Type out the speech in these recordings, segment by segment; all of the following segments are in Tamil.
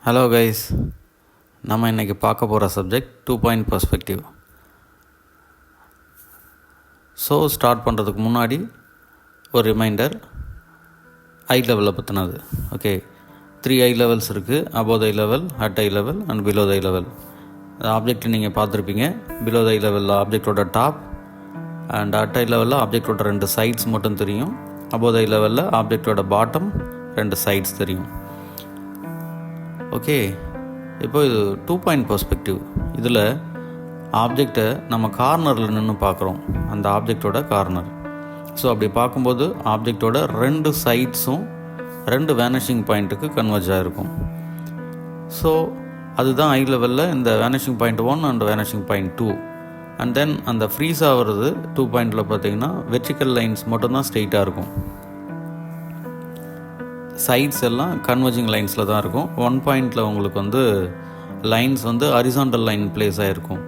ஹலோ கைஸ், நம்ம இன்றைக்கி பார்க்க போகிற subject 2 point perspective. So start பண்ணுறதுக்கு முன்னாடி ஒரு ரிமைண்டர், ஐ லெவலில் பற்றினது. ஓகே, 3 ஐ லெவல்ஸ் இருக்குது. Above I level, at eye level and below I level. Object நீங்கள் பார்த்துருப்பீங்க. பிலோ ஐ லெவலில் ஆப்ஜெக்டோட டாப் அண்ட் அட் ஐ லெவலில் ஆப்ஜெக்டோட 2 சைட்ஸ் மட்டும் தெரியும். அபோவ் ஐ லெவலில் ஆப்ஜெக்டோட பாட்டம் 2 சைட்ஸ் தெரியும். ஓகே, இப்போ இது 2 பாயிண்ட் பர்ஸ்பெக்டிவ். இதில் ஆப்ஜெக்டை நம்ம கார்னரில் நின்று பார்க்குறோம், அந்த ஆப்ஜெக்டோட கார்னர். ஸோ அப்படி பார்க்கும்போது ஆப்ஜெக்டோட 2 சைட்ஸும் 2 வேனிஷிங் பாயிண்ட்டுக்கு கன்வர்ஜ் ஆகிருக்கும். ஸோ அதுதான் ஐ லெவலில் இந்த vanishing point 1 and vanishing point 2. And then அந்த ஃப்ரீஸ் ஆகிறது 2 பாயிண்டில் பார்த்தீங்கன்னா வெர்டிக்கல் லைன்ஸ் மட்டும்தான் ஸ்ட்ரெயிட்டாக இருக்கும். சைட்ஸ் எல்லாம் கன்வர்ஜிங் லைன்ஸில் தான் இருக்கும். 1 பாயிண்டில் உங்களுக்கு லைன்ஸ் ஹரிசாண்டல் லைன் பிளேஸ் ஆகிருக்கும்.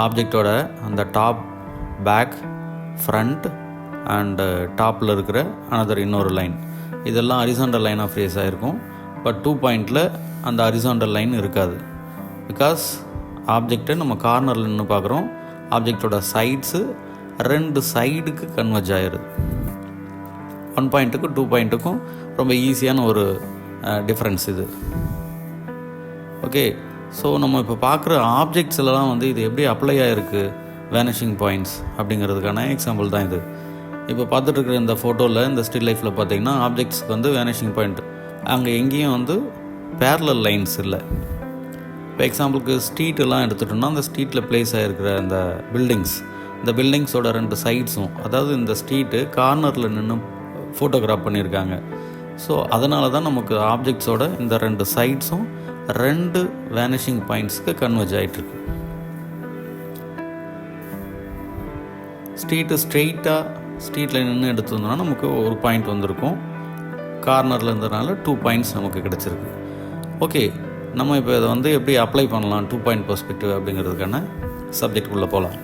ஆப்ஜெக்டோட அந்த டாப், பேக், ஃப்ரண்ட் அண்டு டாப்பில் இருக்கிற இன்னொரு லைன், இதெல்லாம் ஹரிசாண்டல் லைனாக ஃப்ரேஸ் ஆகிருக்கும். பட் 2 பாயிண்டில் அந்த ஹரிசாண்டல் லைன் இருக்காது. பிகாஸ் ஆப்ஜெக்டை நம்ம கார்னரில் நின்று பார்க்குறோம். ஆப்ஜெக்டோட சைட்ஸு 2 சைடுக்கு கன்வர்ஜ் ஆகிருது. 1 பாயிண்ட்டுக்கும் 2 பாயிண்ட்டுக்கும் ரொம்ப ஈஸியான ஒரு டிஃப்ரென்ஸ் இது. ஓகே, ஸோ நம்ம இப்போ பார்க்குற ஆப்ஜெக்ட்ஸ்லாம் இது எப்படி அப்ளை ஆகிருக்கு வேனிஷிங் பாயிண்ட்ஸ் அப்படிங்கிறதுக்கான எக்ஸாம்பிள் தான் இது. இப்போ பார்த்துட்ருக்குற இந்த ஃபோட்டோவில், இந்த ஸ்டில் லைஃப்பில் பார்த்தீங்கன்னா ஆப்ஜெக்ட்ஸ்க்கு வேனிஷிங் பாயிண்ட் அங்கே எங்கேயும் பேரலல் லைன்ஸ் இல்லை. இப்போ எக்ஸாம்பிளுக்கு ஸ்ட்ரீட்டெல்லாம் எடுத்துட்டோம்னா, அந்த ஸ்ட்ரீட்டில் பிளேஸ் ஆகிருக்கிற அந்த இந்த பில்டிங்ஸோட 2 சைட்ஸும், அதாவது இந்த ஸ்ட்ரீட்டு கார்னரில் நின்று ஃபோட்டோகிராஃப் பண்ணியிருக்காங்க. ஸோ அதனால தான் நமக்கு ஆப்ஜெக்ட்ஸோட இந்த 2 சைட்ஸும் 2 வேனிஷிங் பாயிண்ட்ஸ்க்கு கன்வர்ஜ் ஆகிட்டுருக்கு. ஸ்ட்ரீட்டில் நின்று எடுத்ததுனா நமக்கு ஒரு பாயிண்ட் வந்திருக்கும். கார்னரில் இருந்ததுனால 2 பாயிண்ட்ஸ் நமக்கு கிடச்சிருக்கு. ஓகே, நம்ம இப்போ இதை எப்படி அப்ளை பண்ணலாம் 2 பாயிண்ட் பர்ஸ்பெக்டிவ் அப்படிங்கிறதுக்கான சப்ஜெக்ட் உள்ளே போகலாம்.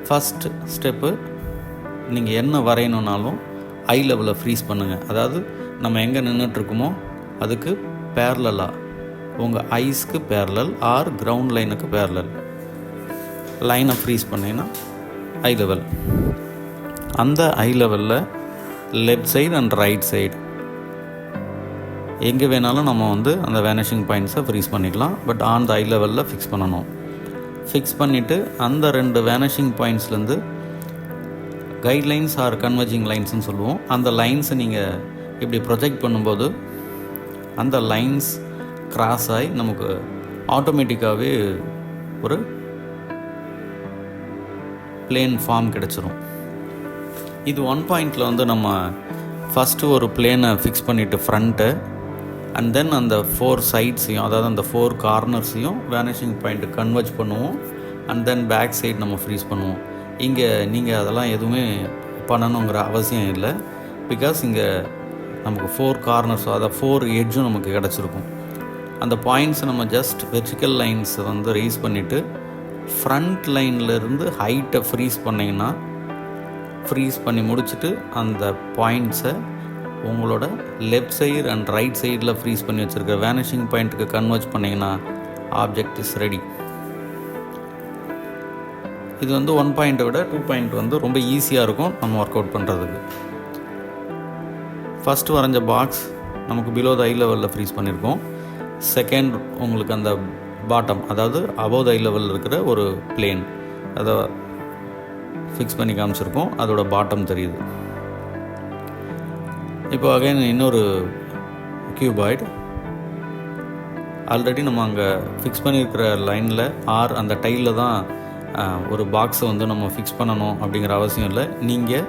ஃபஸ்ட் ஸ்டெப்பு, நீங்கள் என்ன வரையணுன்னாலும் ஐ லெவலில் ஃப்ரீஸ் பண்ணுங்கள். அதாவது நம்ம எங்கே நின்றுட்டுருக்குமோ அதுக்கு பேரலாக, உங்கள் ஐஸ்க்கு பேரலல் ஆர் கிரவுண்ட் லைனுக்கு பேரலல் லைனை ஃப்ரீஸ் பண்ணிங்கன்னா ஐ லெவல். அந்த ஐ லெவலில் left side and right side எங்கே வேணாலும் நம்ம அந்த வேனிஷிங் பாயிண்ட்ஸை ஃப்ரீஸ் பண்ணிக்கலாம். பட் ஆன் த ஐ லெவலில் ஃபிக்ஸ் பண்ணணும். ஃபிக்ஸ் பண்ணிவிட்டு அந்த 2 வேனிஷிங் பாயிண்ட்ஸ்லேருந்து கைட்லைன்ஸ் ஆர் கன்வர்ஜிங் லைன்ஸ்னு சொல்லுவோம். அந்த லைன்ஸை நீங்கள் இப்படி ப்ரொஜெக்ட் பண்ணும்போது அந்த லைன்ஸ் கிராஸ் ஆகி நமக்கு ஆட்டோமேட்டிக்காகவே ஒரு பிளேன் ஃபார்ம் கிடச்சிரும். இது 1 பாயிண்டில் நம்ம ஃபஸ்ட்டு ஒரு பிளேனை ஃபிக்ஸ் பண்ணிவிட்டு ஃப்ரண்ட்டு அண்ட் தென் அந்த 4 சைட்ஸையும், அதாவது அந்த 4 கார்னர்ஸையும் வேனிஷிங் பாயிண்ட்டு கன்வர்ஜ் பண்ணுவோம். அண்ட் தென் பேக் சைடு நம்ம ஃப்ரீஸ் பண்ணுவோம். இங்கே நீங்கள் அதெல்லாம் எதுவுமே பண்ணணுங்கிற அவசியம் இல்லை. பிகாஸ் இங்கே நமக்கு 4 கார்னர்ஸோ, அதாவது 4 எட்ஜும் நமக்கு கிடச்சிருக்கும். அந்த பாயிண்ட்ஸை நம்ம ஜஸ்ட் வெர்டிக்கல் லைன்ஸை ரேஸ் பண்ணிவிட்டு ஃப்ரண்ட் லைன்லேருந்து ஹைட்டை ஃப்ரீஸ் பண்ணிங்கன்னா, ஃப்ரீஸ் பண்ணி முடிச்சுட்டு அந்த பாயிண்ட்ஸை உங்களோட லெஃப்ட் சைடு அண்ட் ரைட் சைடில் ஃப்ரீஸ் பண்ணி வச்சுருக்க வேனிஷிங் பாயிண்ட்டுக்கு கன்வெர்ட் பண்ணிங்கன்னா ஆப்ஜெக்ட் இஸ் ரெடி. இது 1 பாயிண்ட்டை விட 2 பாயிண்ட் ரொம்ப ஈஸியாக இருக்கும் நம்ம ஒர்க் அவுட் பண்ணுறதுக்கு. ஃபஸ்ட்டு வரைஞ்ச பாக்ஸ் நமக்கு பிலோ த ஐ லெவலில் ஃப்ரீஸ் பண்ணியிருக்கோம். செகண்ட் உங்களுக்கு அந்த பாட்டம், அதாவது அபோவ் ஐ லெவலில் இருக்கிற ஒரு பிளேன், அதை ஃபிக்ஸ் பண்ணி காமிச்சிருக்கோம். அதோட பாட்டம் தெரியுது. இப்போ அகைன் இன்னொரு கியூபாய்டு. ஆல்ரெடி நம்ம அங்கே ஃபிக்ஸ் பண்ணியிருக்கிற லைனில் ஆர் அந்த டைலில் தான் ஒரு பாக்ஸை நம்ம ஃபிக்ஸ் பண்ணணும் அப்படிங்கிற அவசியம் இல்லை. நீங்கள்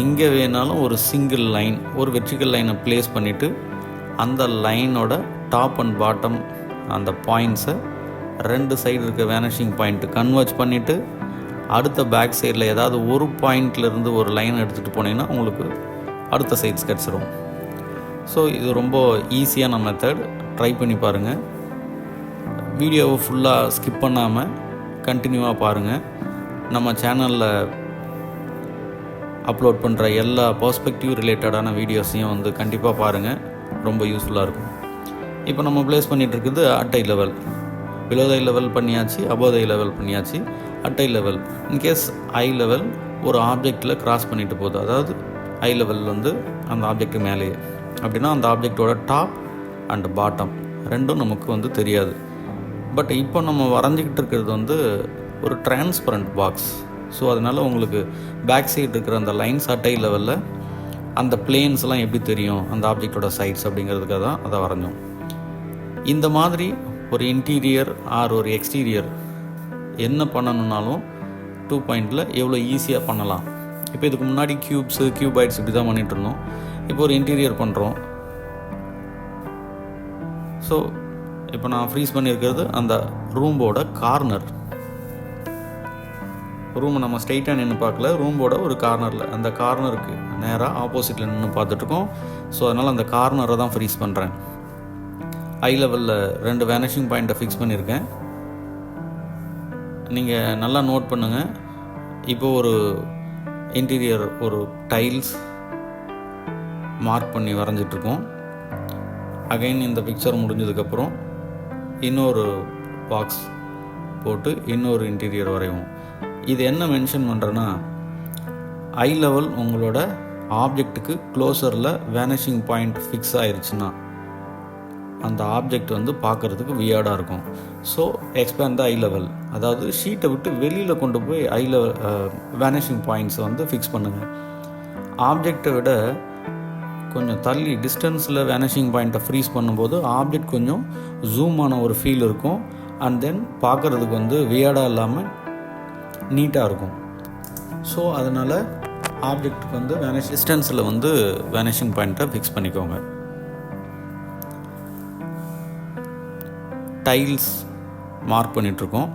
எங்கே வேணாலும் ஒரு சிங்கிள் லைன், ஒரு வெர்டிக்கல் லைனை ப்ளேஸ் பண்ணிவிட்டு அந்த லைனோட டாப் அண்ட் பாட்டம் அந்த பாயிண்ட்ஸை 2 சைடு இருக்க வேனிஷிங் பாயிண்ட்டு கன்வெர்ட் பண்ணிவிட்டு அடுத்த பேக் சைடில் ஏதாவது ஒரு பாயிண்ட்லேருந்து ஒரு லைன் எடுத்துகிட்டு போனீங்கன்னா உங்களுக்கு அடுத்த சைட்ஸ் கிடச்சிரும். ஸோ இது ரொம்ப ஈஸியான மெத்தட். ட்ரை பண்ணி பாருங்கள். வீடியோவை ஃபுல்லாக ஸ்கிப் பண்ணாமல் கண்டினியூவாக பாருங்கள். நம்ம சேனலில் அப்லோட் பண்ணுற எல்லா பர்ஸ்பெக்டிவ் ரிலேட்டடான வீடியோஸையும் கண்டிப்பாக பாருங்கள். ரொம்ப யூஸ்ஃபுல்லாக இருக்கும். இப்போ நம்ம ப்ளேஸ் பண்ணிகிட்டு இருக்குது at eye level. Below the level பண்ணியாச்சு, அபோவ் தை லெவல் பண்ணியாச்சு, at eye level. In case eye level ஒரு ஆப்ஜெக்டில் கிராஸ் பண்ணிட்டு போகுது, அதாவது ஐ லெவல் வந்து அந்த ஆப்ஜெக்ட் மேலேயே, அப்படின்னா அந்த ஆப்ஜெக்டோட டாப் அண்ட் பாட்டம் ரெண்டும் நமக்கு வந்து தெரியாது. பட் இப்போ நம்ம வரைஞ்சிக்கிட்டு இருக்கிறது வந்து ஒரு டிரான்ஸ்பரண்ட் பாக்ஸ். ஸோ அதனால் உங்களுக்கு பேக் சைடு இருக்கிற அந்த லைன்ஸ் அட் ஐ லெவலில் அந்த பிளேன்ஸ்லாம் எப்படி தெரியும், அந்த ஆப்ஜெக்டோட சைட்ஸ் அப்படிங்கிறதுக்காக தான் அதை வரைஞ்சோம். இந்த மாதிரி ஒரு இன்டீரியர் ஆர் ஒரு எக்ஸ்டீரியர் என்ன பண்ணணுன்னாலும் 2 பாயிண்டில் எவ்வளோ ஈஸியாக பண்ணலாம். இப்போ இதுக்கு முன்னாடி கியூபாய்ட்ஸ் இப்படி தான் பண்ணிகிட்டு இருந்தோம். இப்போ ஒரு இன்டீரியர் பண்ணுறோம். ஸோ இப்போ நான் ஃப்ரீஸ் பண்ணியிருக்கிறது அந்த ரூம்போட கார்னர். ரூமை நம்ம ஸ்ட்ரெயிட்டாக நின்று பார்க்கல, ரூம்போட ஒரு கார்னரில், அந்த கார்னருக்கு நேராக ஆப்போசிட்டில் நின்று பார்த்துட்ருக்கோம். ஸோ அதனால் அந்த கார்னரை தான் ஃப்ரீஸ் பண்ணுறேன். ஐ லெவலில் 2 வேனிஷிங் பாயிண்ட்டை ஃபிக்ஸ் பண்ணியிருக்கேன். நீங்கள் நல்லா நோட் பண்ணுங்கள். இப்போது ஒரு இன்டீரியர் ஒரு டைல்ஸ் மார்க் பண்ணி வரைஞ்சிட்ருக்கோம். அகைன் இந்த பிக்சர் முடிஞ்சதுக்கப்புறம் இன்னொரு பாக்ஸ் போட்டு இன்னொரு இன்டீரியர் வரைவோம். இது என்ன மென்ஷன் பண்ணுறேன்னா, ஐ லெவல் உங்களோட ஆப்ஜெக்ட்டுக்கு க்ளோசரில் வேனிஷிங் பாயிண்ட் ஃபிக்ஸ் ஆயிடுச்சுன்னா அந்த ஆப்ஜெக்ட் வந்து பார்க்குறதுக்கு வியர்டாக இருக்கும். So expand the I level, அதாவது ஷீட்டை விட்டு வெளியில் கொண்டு போய் ஐ லெவல் வேனிஷிங் பாயிண்ட்ஸை வந்து ஃபிக்ஸ் பண்ணுங்கள். ஆப்ஜெக்டை விட கொஞ்சம் தள்ளி டிஸ்டன்ஸில் வேனிஷிங் பாயிண்ட்டை ஃப்ரீஸ் பண்ணும்போது ஆப்ஜெக்ட் கொஞ்சம் ஜூம் ஆன ஒரு ஃபீல் இருக்கும். அண்ட் தென் பார்க்குறதுக்கு வந்து வியர்டாக இல்லாமல் நீட்டாக இருக்கும். ஸோ அதனால் ஆப்ஜெக்ட்டுக்கு வந்து டிஸ்டன்ஸில் வந்து வேனிஷிங் பாயிண்ட்டை ஃபிக்ஸ் பண்ணிக்கோங்க. டைல்ஸ் மார்க் பண்ணிகிட்ருக்கோம்.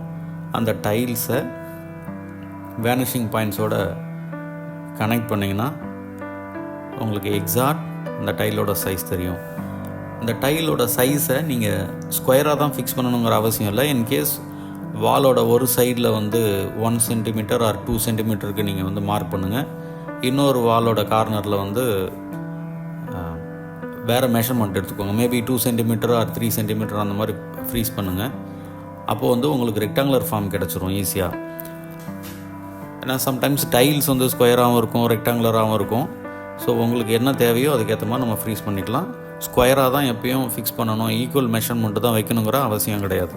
அந்த டைல்ஸை வேனிஷிங் பாயிண்ட்ஸோட கனெக்ட் பண்ணிங்கன்னா உங்களுக்கு எக்ஸாக்ட் இந்த டைலோட சைஸ் தெரியும். இந்த டைலோட சைஸை நீங்கள் ஸ்கொயராக தான் ஃபிக்ஸ் பண்ணணுங்கிற அவசியம் இல்லை. இன்கேஸ் வாலோட ஒரு சைடில் வந்து 1 சென்டிமீட்டர் ஆர் 2 சென்டிமீட்டருக்கு நீங்கள் வந்து மார்க் பண்ணுங்கள். இன்னொரு வாலோட கார்னரில் வந்து வேறு மெஷர்மெண்ட் எடுத்துக்கோங்க. மேபி 2 சென்டிமீட்டர் ஆர் 3 சென்டிமீட்டர் அந்த மாதிரி ஃப்ரீஸ் பண்ணுங்கள். அப்போது வந்து உங்களுக்கு ரெக்டாங்குலர் ஃபார்ம் கிடச்சிரும் ஈஸியாக. ஏன்னா சம்டைம்ஸ் டைல்ஸ் வந்து ஸ்கொயராகவும் இருக்கும், ரெக்டாங்குலராகவும் இருக்கும். ஸோ உங்களுக்கு என்ன தேவையோ அதுக்கேற்ற மாதிரி நம்ம ஃப்ரீஸ் பண்ணிக்கலாம். ஸ்கொயராக தான் எப்பயும் ஃபிக்ஸ் பண்ணணும், ஈக்குவல் மெஷர்மெண்ட்டு தான் வைக்கணுங்கிற அவசியம் கிடையாது.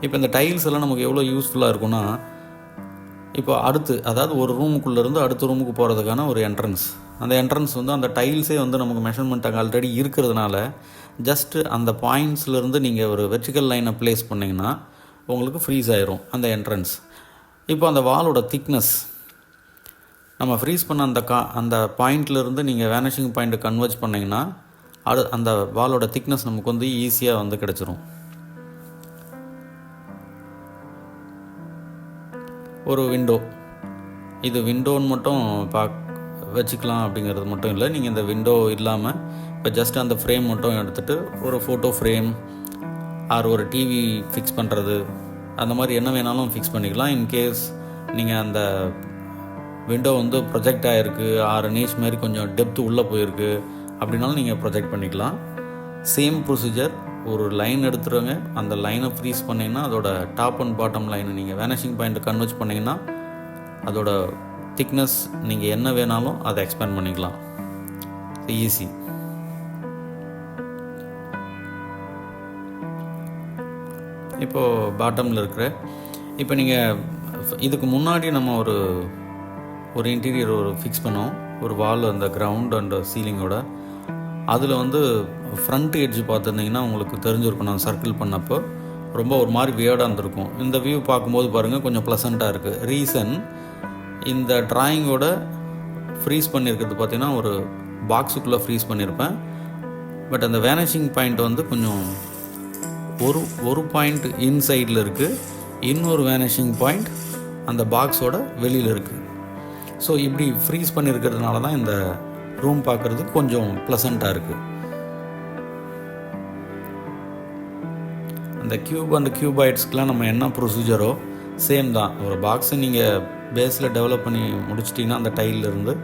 இப்போ இந்த டைல்ஸ் எல்லாம் நமக்கு எவ்வளோ யூஸ்ஃபுல்லாக இருக்குன்னா, இப்போ அடுத்து அதாவது ஒரு ரூமுக்குள்ளேருந்து அடுத்த ரூமுக்கு போகிறதுக்கான ஒரு என்ட்ரன்ஸ். அந்த என்ட்ரன்ஸ் வந்து அந்த டைல்ஸே வந்து நமக்கு மெஷர்மெண்ட் அங்கே ஆல்ரெடி இருக்கிறதுனால ஜஸ்ட்டு அந்த பாயிண்ட்ஸ்லேருந்து நீங்கள் ஒரு வெர்டிக்கல் லைனை ப்ளேஸ் பண்ணிங்கன்னா உங்களுக்கு ஃப்ரீஸ் ஆயிரும் அந்த என்ட்ரன்ஸ். இப்போ அந்த வாலோட திக்னஸ் நம்ம ஃப்ரீஸ் பண்ண அந்த பாயிண்ட்லேருந்து நீங்கள் வேனிஷிங் பாயிண்ட்டை கன்வெர்ஜ் பண்ணிங்கன்னா அந்த வாலோட திக்னஸ் நமக்கு வந்து ஈஸியாக வந்து கிடச்சிரும். ஒரு விண்டோ, இது விண்டோன்னு மட்டும் வச்சுக்கலாம் அப்படிங்கிறது மட்டும் இல்லை. நீங்கள் இந்த விண்டோ இல்லாமல் இப்போ ஜஸ்ட் அந்த ஃப்ரேம் மட்டும் எடுத்துகிட்டு ஒரு ஃபோட்டோ ஃப்ரேம் ஆர் ஒரு டிவி ஃபிக்ஸ் பண்ணுறது அந்த மாதிரி என்ன வேணாலும் ஃபிக்ஸ் பண்ணிக்கலாம். இன்கேஸ் நீங்கள் அந்த விண்டோ வந்து ப்ரொஜெக்ட் ஆகிருக்கு ஆறு நீச் மாதிரி கொஞ்சம் டெப்த்து உள்ளே போயிருக்கு அப்படின்னாலும் நீங்கள் ப்ரொஜெக்ட் பண்ணிக்கலாம். சேம் ப்ரொசீஜர், ஒரு லைன் எடுத்துருங்க, அந்த லைனை ஃப்ரீஸ் பண்ணிங்கன்னா அதோட டாப் அண்ட் பாட்டம் லைனை நீங்கள் வேனிஷிங் பாயிண்ட்டை கன்வெர்ட் பண்ணிங்கன்னா அதோட திக்னஸ் நீங்கள் என்ன வேணாலும் அதை எக்ஸ்பேண்ட் பண்ணிக்கலாம். ஈஸி. இப்போது பாட்டமில் இருக்கிற இப்போ நீங்கள் இதுக்கு முன்னாடி நம்ம ஒரு இன்டீரியர் ஃபிக்ஸ் பண்ணோம், ஒரு வால் அந்த கிரவுண்ட் அண்ட் சீலிங்கோட. அதில் வந்து ஃப்ரண்ட் எட்ஜ் பார்த்துருந்தீங்கன்னா உங்களுக்கு தெரிஞ்சிருக்கும், நான் சர்க்கிள் பண்ணப்போ ரொம்ப ஒரு மாதிரி வியர்டாக இருந்திருக்கும். இந்த வியூ பார்க்கும்போது பாருங்கள் கொஞ்சம் ப்ளசண்ட்டாக இருக்குது. ரீசன், இந்த ட்ராயிங்கோட ஃப்ரீஸ் பண்ணியிருக்கிறது பார்த்திங்கன்னா ஒரு பாக்ஸுக்குள்ளே ஃப்ரீஸ் பண்ணியிருப்பேன். பட் அந்த வேனிஷிங் பாயிண்ட் வந்து கொஞ்சம் ஒரு பாயிண்ட் இன்சைடில் இருக்குது, இன்னொரு வேனிஷிங் பாயிண்ட் அந்த பாக்ஸோட வெளியில் இருக்குது. ஸோ இப்படி ஃப்ரீஸ் பண்ணியிருக்கிறதுனால தான் இந்த ரூம் பார்க்குறதுக்கு கொஞ்சம் ப்ளசண்ட்டாக இருக்குது. அந்த கியூப் அண்ட் கியூபாய்ட்ஸ்க்கெலாம் நம்ம என்ன ப்ரொசீஜரோ சேம் தான். ஒரு பாக்ஸை நீங்கள் பேஸில் டெவலப் பண்ணி முடிச்சிட்டிங்கன்னா அந்த டைலிருந்து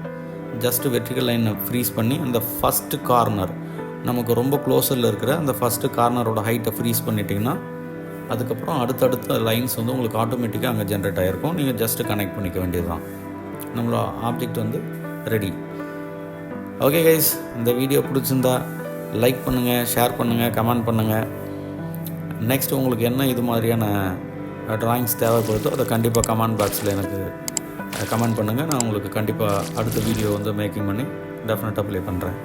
ஜஸ்ட்டு வெர்டிக்கல் லைனை ஃப்ரீஸ் பண்ணி அந்த ஃபஸ்ட்டு கார்னர் நமக்கு ரொம்ப க்ளோஸரில் இருக்கிற அந்த ஃபஸ்ட்டு கார்னரோட ஹைட்டை ஃப்ரீஸ் பண்ணிட்டிங்கன்னா அதுக்கப்புறம் அடுத்தடுத்த லைன்ஸ் வந்து உங்களுக்கு ஆட்டோமேட்டிக்காக அங்கே ஜென்ரேட் ஆகிருக்கும். நீங்கள் ஜஸ்ட்டு கனெக்ட் பண்ணிக்க வேண்டியது தான். நம்மளோட ஆப்ஜெக்ட் வந்து ரெடி. ஓகே கைஸ், இந்த வீடியோ பிடிச்சிருந்தா லைக் பண்ணுங்கள், ஷேர் பண்ணுங்கள், கமெண்ட் பண்ணுங்கள். நெக்ஸ்ட் உங்களுக்கு என்ன இது மாதிரியான ட்ராயிங்ஸ் தேவைப்படுதோ அதை கண்டிப்பாக கமெண்ட் பாக்ஸில் எனக்கு கமெண்ட் பண்ணுங்கள். நான் உங்களுக்கு கண்டிப்பாக அடுத்த வீடியோ வந்து மேக்கிங் பண்ணி டெஃபினட்டாக ப்ளே பண்ணுறேன்.